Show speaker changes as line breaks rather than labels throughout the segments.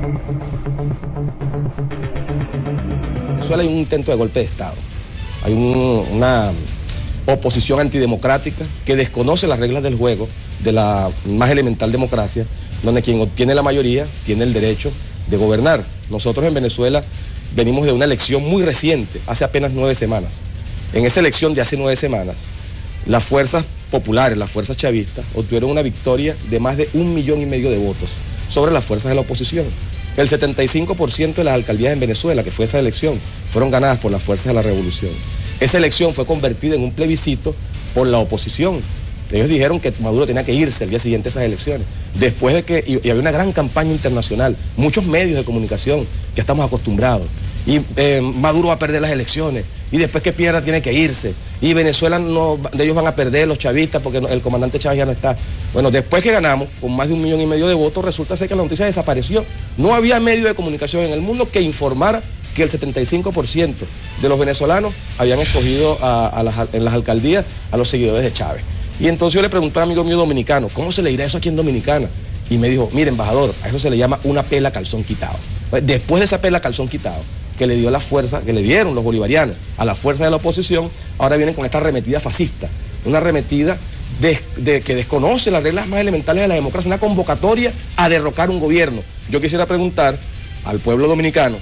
En Venezuela hay un intento de golpe de Estado. Hay una oposición antidemocrática que desconoce las reglas del juego de la más elemental democracia, donde quien obtiene la mayoría tiene el derecho de gobernar. Nosotros en Venezuela venimos de una elección muy reciente, hace apenas 9 semanas. En esa elección de hace 9 semanas, las fuerzas populares, las fuerzas chavistas, obtuvieron una victoria de más de 1,5 millones de votos sobre las fuerzas de la oposición. El 75% de las alcaldías en Venezuela, que fue esa elección, fueron ganadas por las fuerzas de la revolución. Esa elección fue convertida en un plebiscito por la oposición. Ellos dijeron que Maduro tenía que irse el día siguiente a esas elecciones. Después de que, y había una gran campaña internacional, muchos medios de comunicación que estamos acostumbrados. Y Maduro va a perder las elecciones, y después que pierda tiene que irse. Y Venezuela, ellos van a perder, los chavistas, porque el comandante Chávez ya no está. Bueno, después que ganamos, con más de 1,5 millones de votos, resulta ser que la noticia desapareció. No había medio de comunicación en el mundo que informara que el 75% de los venezolanos habían escogido en las alcaldías a los seguidores de Chávez. Y entonces yo le pregunté a un amigo mío dominicano, ¿cómo se le dirá eso aquí en Dominicana? Y me dijo, mire, embajador, a eso se le llama una pela calzón quitado. Después de esa pela calzón quitado, que le dio la fuerza, que le dieron los bolivarianos a la fuerza de la oposición, ahora vienen con esta arremetida fascista, una arremetida que desconoce las reglas más elementales de la democracia, una convocatoria a derrocar un gobierno. Yo quisiera preguntar al pueblo dominicano,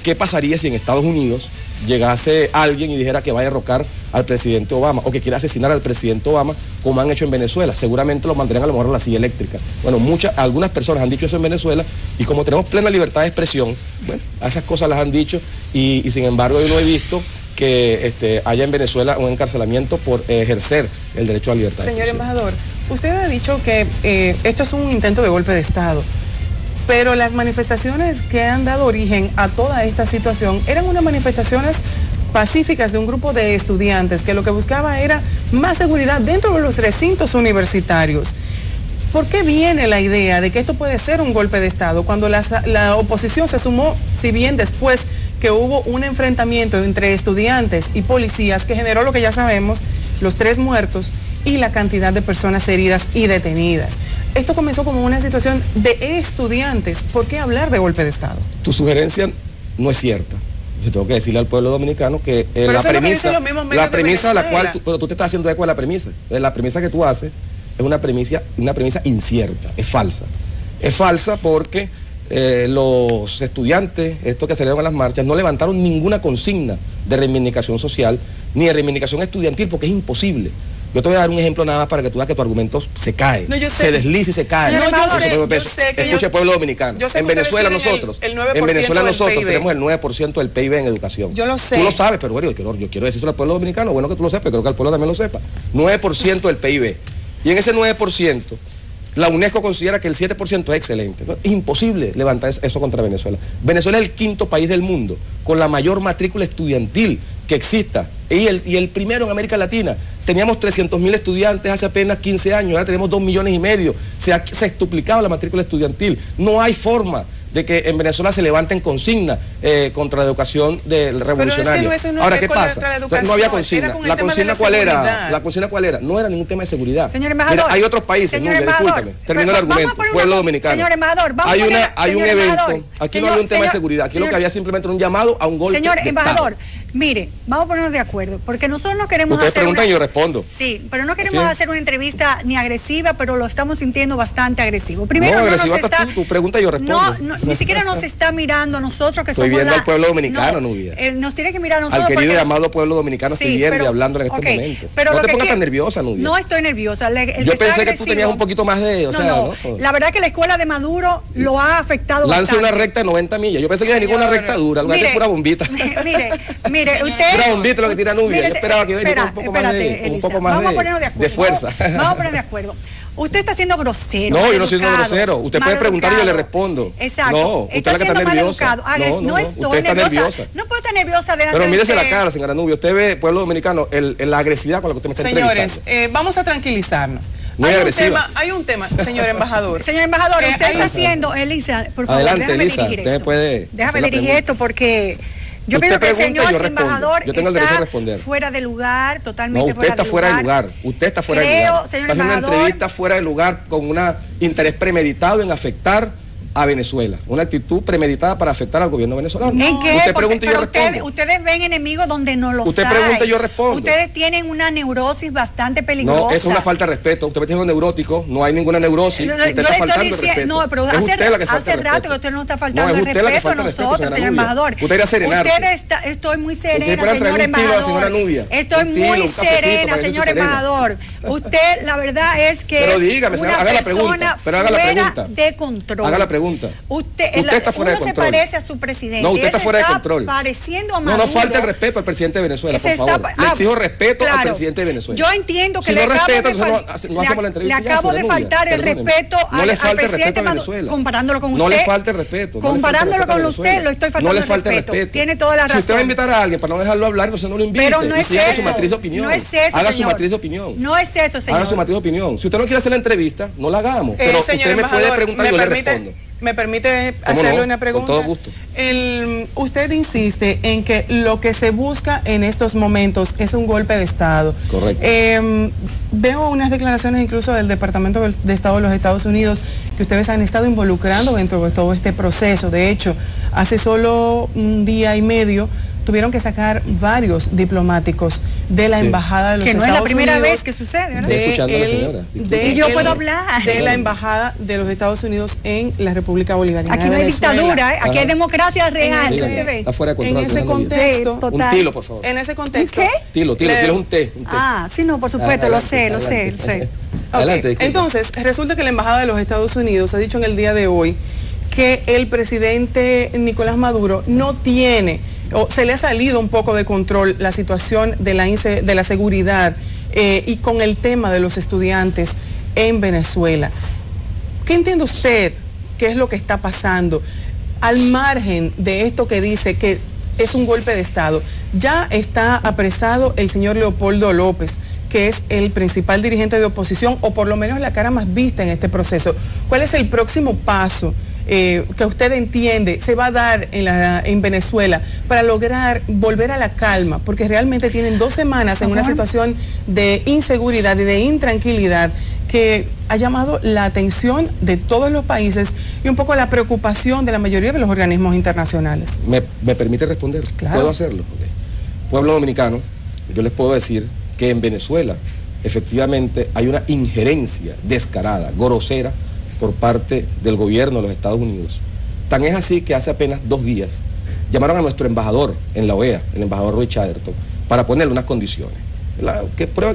¿qué pasaría si en Estados Unidos llegase alguien y dijera que va a derrocar al presidente Obama o que quiere asesinar al presidente Obama, como han hecho en Venezuela? Seguramente lo mandarían a lo mejor a la silla eléctrica. Bueno, algunas personas han dicho eso en Venezuela, y como tenemos plena libertad de expresión, bueno, a esas cosas las han dicho, y sin embargo yo no he visto que haya en Venezuela un encarcelamiento por ejercer el derecho a la libertad.
Señor embajador, usted ha dicho que esto es un intento de golpe de Estado, pero las manifestaciones que han dado origen a toda esta situación eran unas manifestaciones pacíficas de un grupo de estudiantes que lo que buscaba era más seguridad dentro de los recintos universitarios. ¿Por qué viene la idea de que esto puede ser un golpe de Estado cuando la oposición se sumó, si bien después que hubo un enfrentamiento entre estudiantes y policías que generó lo que ya sabemos, los 3 muertos y la cantidad de personas heridas y detenidas? Esto comenzó como una situación de estudiantes. ¿Por qué hablar de golpe de Estado?
Tu sugerencia no es cierta. Yo tengo que decirle al pueblo dominicano que la premisa a la cual pero tú te estás haciendo eco de la premisa. La premisa que tú haces es una premisa incierta, es falsa. Es falsa porque los estudiantes, estos que salieron a las marchas, no levantaron ninguna consigna de reivindicación social ni de reivindicación estudiantil, porque es imposible. Yo te voy a dar un ejemplo nada más para que tú veas que tu argumento se cae, se desliza y se cae. Escuche, pueblo dominicano. En Venezuela nosotros tenemos el 9% del PIB en educación.
Yo lo sé.
Tú lo sabes, pero bueno, yo quiero decirlo al pueblo dominicano, bueno que tú lo sepas, creo que el pueblo también lo sepa. 9% del PIB. Y en ese 9%, la UNESCO considera que el 7% es excelente. Es imposible levantar eso contra Venezuela. Venezuela es el 5º país del mundo con la mayor matrícula estudiantil que exista. Y el primero en América Latina. Teníamos 300.000 estudiantes hace apenas 15 años, ahora tenemos 2,5 millones. Se ha sextuplicado la matrícula estudiantil. No hay forma de que en Venezuela se levanten consignas contra la educación revolucionaria. Ahora, ¿qué pasa? No había consigna. ¿La consigna cuál era? ¿La consigna cuál era? No era ningún tema de seguridad.
Señor embajador.
Mira, hay otros países, discúlpame, termino el argumento, pueblo dominicano.
Señor embajador,
hay un evento, aquí no había un tema de seguridad, aquí lo que había simplemente un llamado a un golpe de Estado.
Señor embajador, mire, vamos a ponernos de acuerdo, porque nosotros no queremos
Ustedes preguntan y yo respondo.
Sí, pero no queremos hacer una entrevista ni agresiva, pero lo estamos sintiendo bastante agresivo. Primero,
no, agresiva estás tú pregunta y yo respondo.
Ni siquiera nos está mirando a nosotros que
estoy
somos
viendo al pueblo dominicano, Nubia.
Nos tiene que mirar a nosotros.
Al querido y amado pueblo dominicano estoy viendo y hablando en este momento.
Pero
no te pongas tan nerviosa, Nubia.
No estoy nerviosa.
Yo pensé que tú tenías un poquito más de...
La verdad que la escuela de Maduro lo ha afectado bastante.
Lance una recta de 90 millas. Yo pensé que venía una recta dura, algo de pura bombita.
Mire, usted...
Pura bombita lo que tira Nubia. Yo esperaba que venía un poco más de fuerza.
Vamos a poner de acuerdo. Usted está siendo grosero.
No, yo no soy grosero. Usted puede preguntar y yo le respondo.
Exacto.
No, usted es la que está nerviosa.
No estoy nerviosa. No puedo estar nerviosa delante de
Pero mírese la cara, señora Nubia. Usted ve, pueblo dominicano, la agresividad con la que usted me está entrevistando.
Señores, vamos a tranquilizarnos.
Muy agresiva.
Hay un tema, señor embajador.
Señor embajador, usted está haciendo, Elisa, por favor,
déjame dirigir esto.
Déjame dirigir esto porque... Yo pienso que el señor embajador está fuera de lugar, totalmente fuera de lugar.
Usted está fuera de lugar. Usted está fuera de lugar.
Señor
embajador, una entrevista fuera de lugar con un interés premeditado en afectar a Venezuela, una actitud premeditada para afectar al gobierno venezolano.
¿En qué? Usted pregunta y yo respondo. Ustedes ven enemigos donde no los hay.
Usted pregunta y yo respondo.
Ustedes tienen una neurosis bastante peligrosa.
No, eso es una falta de respeto. Usted me dice neurótico, no hay ninguna neurosis. Usted está faltando el respeto.
No, pero hace rato que usted no está faltando el respeto a nosotros, señor embajador.
Usted era serenarse.
Estoy muy serena, señor embajador. Estoy muy serena, señor embajador. Usted, la verdad es que
pero dígame,
una
haga la pregunta, pero haga la pregunta.
De control.
Haga la pregunta.
Usted está fuera de control. Se parece a su presidente.
No, usted está fuera de control.
Pareciendo a Maduro.
No falta el respeto al presidente de Venezuela, por favor. Le exijo respeto al presidente de Venezuela.
Yo entiendo que
si no respeta, entonces no hacemos la entrevista.
Le acabo de faltar el respeto al presidente Maduro. Comparándolo con usted.
No le falte el respeto.
Comparándolo con usted, lo estoy faltando el respeto. Tiene toda la razón.
Si usted va a invitar a alguien para no dejarlo hablar, entonces no lo invite.
Pero no es eso.
Haga su matriz de opinión.
No es eso,
haga su matriz de opinión.
No es eso, señor.
Haga su matriz de opinión. Si usted no quiere hacer la entrevista, no la hagamos. Pero usted me puede preguntar y yo le respondo.
¿Me permite hacerle una pregunta?
Con todo gusto.
Usted insiste en que lo que se busca en estos momentos es un golpe de Estado.
Correcto.
Veo unas declaraciones incluso del Departamento de Estado de los Estados Unidos que ustedes han estado involucrando dentro de todo este proceso. De hecho, hace solo un día y medio tuvieron que sacar varios diplomáticos de la embajada de los Estados Unidos. Que no es la primera vez
que sucede, ¿verdad?
Escuchando a la señora.
Y yo puedo hablar.
De la embajada de los Estados Unidos en la República Bolivariana
Aquí no hay dictadura, aquí hay democracia real.
Está fuera de control.
En ese contexto.
Un tilo, por favor.
En ese contexto.
¿Qué?
Tilo es un té.
Ah, sí, no, por supuesto, lo sé.
Okay. Entonces, resulta que la embajada de los Estados Unidos ha dicho en el día de hoy que el presidente Nicolás Maduro no tiene, o se le ha salido un poco de control la situación de la seguridad y con el tema de los estudiantes en Venezuela. ¿Qué entiende usted? ¿Qué es lo que está pasando? Al margen de esto que dice que es un golpe de Estado, ya está apresado el señor Leopoldo López, que es el principal dirigente de oposición, o por lo menos la cara más vista en este proceso. ¿Cuál es el próximo paso que usted entiende se va a dar en Venezuela para lograr volver a la calma? Porque realmente tienen 2 semanas en una situación de inseguridad y de intranquilidad que ha llamado la atención de todos los países y un poco la preocupación de la mayoría de los organismos internacionales.
¿Me permite responder?
Claro.
¿Puedo hacerlo? Okay. Pueblo dominicano, yo les puedo decir que en Venezuela efectivamente hay una injerencia descarada, grosera, por parte del gobierno de los Estados Unidos. Tan es así que hace apenas 2 días llamaron a nuestro embajador en la OEA, el embajador Roy Chatterton, para ponerle unas condiciones.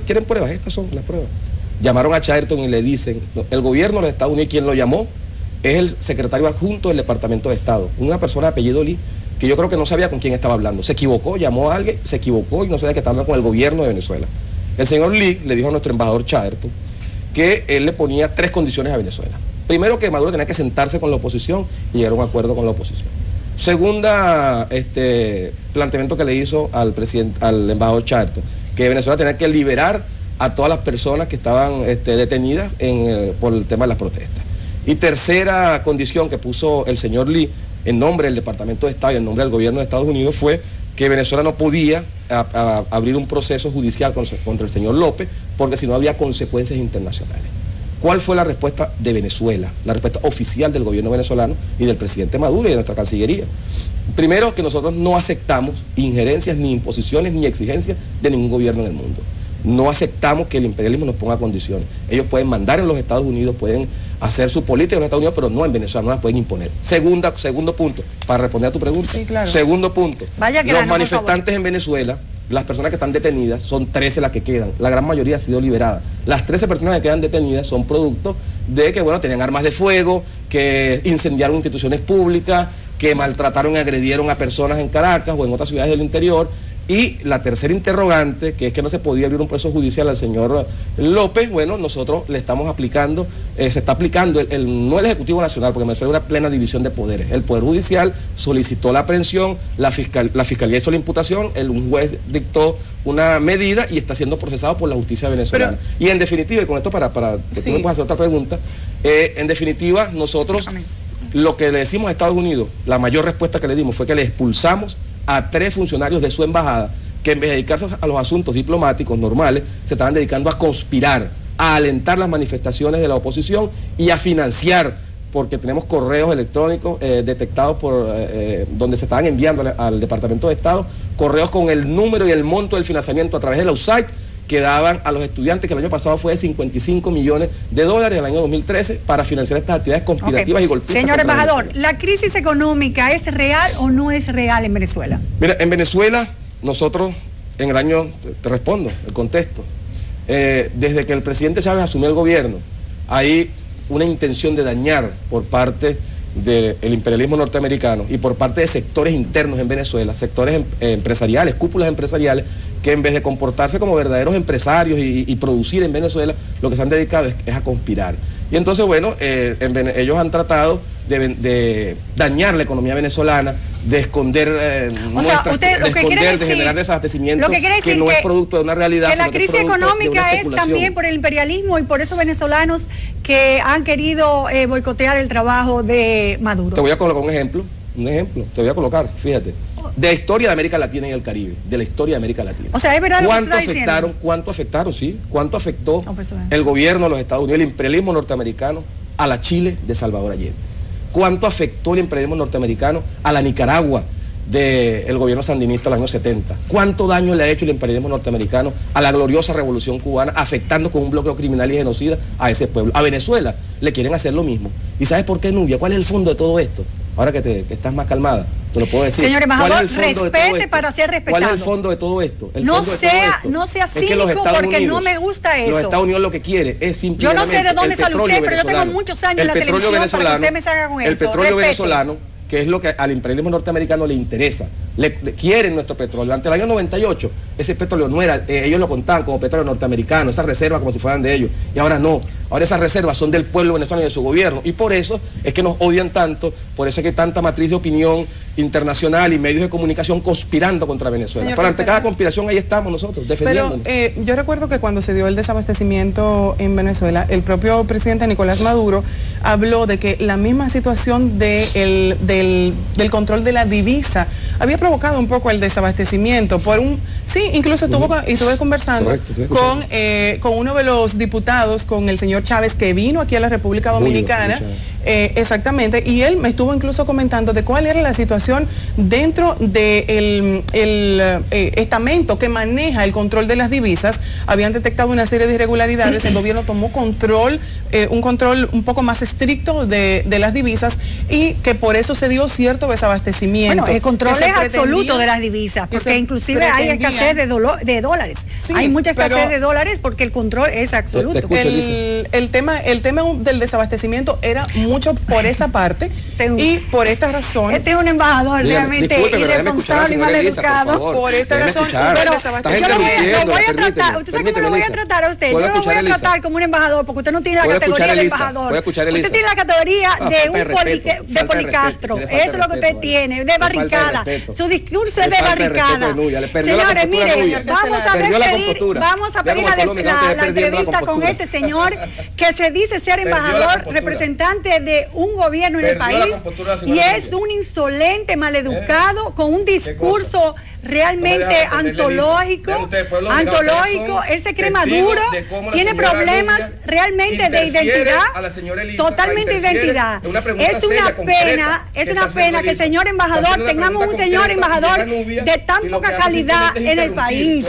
¿Quieren pruebas? Estas son las pruebas. Llamaron a Chatterton y le dicen, el gobierno de los Estados Unidos, quien lo llamó, es el secretario adjunto del Departamento de Estado, una persona de apellido Lee, que yo creo que no sabía con quién estaba hablando. Se equivocó, llamó a alguien, se equivocó y no sabía que estaba hablando con el gobierno de Venezuela. El señor Lee le dijo a nuestro embajador Chatterton que él le ponía 3 condiciones a Venezuela. Primero, que Maduro tenía que sentarse con la oposición y llegar a un acuerdo con la oposición. Segunda, planteamiento que le hizo al embajador Chatterton, que Venezuela tenía que liberar a todas las personas que estaban detenidas por el tema de las protestas. Y tercera condición que puso el señor Lee en nombre del Departamento de Estado y en nombre del gobierno de Estados Unidos fue que Venezuela no podía abrir un proceso judicial contra el señor López, porque si no había consecuencias internacionales. ¿Cuál fue la respuesta de Venezuela? La respuesta oficial del gobierno venezolano y del presidente Maduro y de nuestra Cancillería. Primero, que nosotros no aceptamos injerencias, ni imposiciones, ni exigencias de ningún gobierno en el mundo. No aceptamos que el imperialismo nos ponga condiciones. Ellos pueden mandar en los Estados Unidos, pueden hacer su política en los Estados Unidos, pero no en Venezuela, no la pueden imponer. Segundo punto, para responder a tu pregunta.
Sí, claro.
Segundo punto, los manifestantes en Venezuela, las personas que están detenidas, son 13 las que quedan. La gran mayoría ha sido liberada. Las 13 personas que quedan detenidas son producto de que, bueno, tenían armas de fuego, que incendiaron instituciones públicas, que maltrataron y agredieron a personas en Caracas o en otras ciudades del interior. Y la tercera interrogante, que es que no se podía abrir un proceso judicial al señor López, bueno, nosotros le estamos aplicando, se está aplicando, no el Ejecutivo Nacional, porque me suena una plena división de poderes. El Poder Judicial solicitó la aprehensión, la Fiscalía hizo la imputación, un juez dictó una medida y está siendo procesado por la justicia venezolana. Y en definitiva, y con esto para que tú me puedas hacer otra pregunta, en definitiva, nosotros lo que le decimos a Estados Unidos, la mayor respuesta que le dimos fue que le expulsamos a 3 funcionarios de su embajada que en vez de dedicarse a los asuntos diplomáticos normales, se estaban dedicando a conspirar, a alentar las manifestaciones de la oposición y a financiar porque tenemos correos electrónicos detectados por donde se estaban enviando al Departamento de Estado, correos con el número y el monto del financiamiento a través de la USAID que daban a los estudiantes, que el año pasado fue de $55 millones, el año 2013, para financiar estas actividades conspirativas y golpistas.
Señor embajador, ¿la crisis económica es real o no es real en Venezuela?
Mira, en Venezuela, nosotros, en el año, te respondo, el contexto, desde que el presidente Chávez asumió el gobierno, hay una intención de dañar por parte del imperialismo norteamericano y por parte de sectores internos en Venezuela, sectores empresariales, cúpulas empresariales, que en vez de comportarse como verdaderos empresarios y producir en Venezuela, lo que se han dedicado es a conspirar. Y entonces, bueno, ellos han tratado de dañar la economía venezolana, de esconder muestras, de generar desabastecimiento que no es producto de una realidad.
Que la crisis económica es también por el imperialismo y por esos venezolanos que han querido boicotear el trabajo de Maduro.
Te voy a colocar un ejemplo, te voy a colocar, fíjate, de la historia de América Latina y el Caribe, de la historia de América Latina.
O sea, es verdad lo que está
diciendo. ¿Cuánto afectó el gobierno de los Estados Unidos, el imperialismo norteamericano, a la Chile de Salvador Allende? ¿Cuánto afectó el imperialismo norteamericano a la Nicaragua del gobierno sandinista en los años 70? ¿Cuánto daño le ha hecho el imperialismo norteamericano a la gloriosa revolución cubana, afectando con un bloqueo criminal y genocida a ese pueblo? A Venezuela le quieren hacer lo mismo. ¿Y sabes por qué, Nubia? ¿Cuál es el fondo de todo esto? Ahora que estás más calmada, te lo puedo decir.
Señor embajador, respete para ser respetado.
¿Cuál es el fondo de todo esto?
No sea cínico, porque no me gusta eso.
Los Estados Unidos lo que quiere es simplemente...
Yo no sé de dónde sale usted, pero yo tengo muchos años en la televisión para que usted me salga con eso.
El petróleo venezolano, que es lo que al imperialismo norteamericano le interesa. Quieren nuestro petróleo. Ante el año 98, ese petróleo no era, ellos lo contaban como petróleo norteamericano, esas reservas como si fueran de ellos. Y ahora no. Ahora esas reservas son del pueblo venezolano y de su gobierno. Y por eso es que nos odian tanto, por eso es que hay tanta matriz de opinión internacional y medios de comunicación conspirando contra Venezuela. Pero ante cada conspiración ahí estamos nosotros, defendiéndonos.
Pero yo recuerdo que cuando se dio el desabastecimiento en Venezuela, el propio presidente Nicolás Maduro habló de que la misma situación del control de la divisa había provocado un poco el desabastecimiento. Incluso estuve conversando con uno de los diputados, con el señor Chávez, que vino aquí a la República Dominicana. Exactamente, y él me estuvo incluso comentando de cuál era la situación dentro del estamento que maneja el control de las divisas. Habían detectado una serie de irregularidades, el gobierno tomó un control un poco más estricto de las divisas, y que por eso se dio cierto desabastecimiento.
Bueno, el control es absoluto de las divisas, porque inclusive hay escasez de dólares. Sí, hay mucha escasez de dólares porque el control es absoluto.
El tema del desabastecimiento era mucho por esa parte, y por esta razón...
Este es un embajador realmente irresponsable y mal educado.
Por esta razón,
pero yo lo voy a tratar, usted sabe cómo lo voy a tratar a usted. Yo no lo voy a tratar como un embajador, porque usted no tiene la categoría de embajador. Usted tiene la categoría de Policastro. Eso es lo que usted tiene, de barricada. Su discurso es de barricada. Señores, mire, vamos a pedir la entrevista con este señor que se dice ser embajador, representante de un gobierno en el país, y es un insolente, maleducado, con un discurso realmente antológico. Él se cree Maduro, tiene problemas realmente de identidad, totalmente de identidad. Es una pena que el señor embajador, tengamos un señor embajador de tan poca calidad en el país.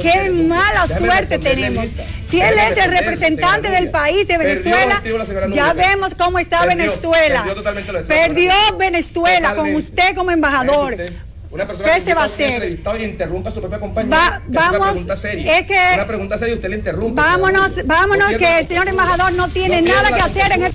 Qué mala suerte tenemos. Si él es el representante del país de Venezuela, ya vemos cómo está Venezuela. Perdió Venezuela con usted como embajador. ¿Qué se va a hacer?
Y interrumpa a su propia compañera.
Una
pregunta seria, usted le interrumpe.
Vámonos, que el señor embajador no tiene nada que hacer en el...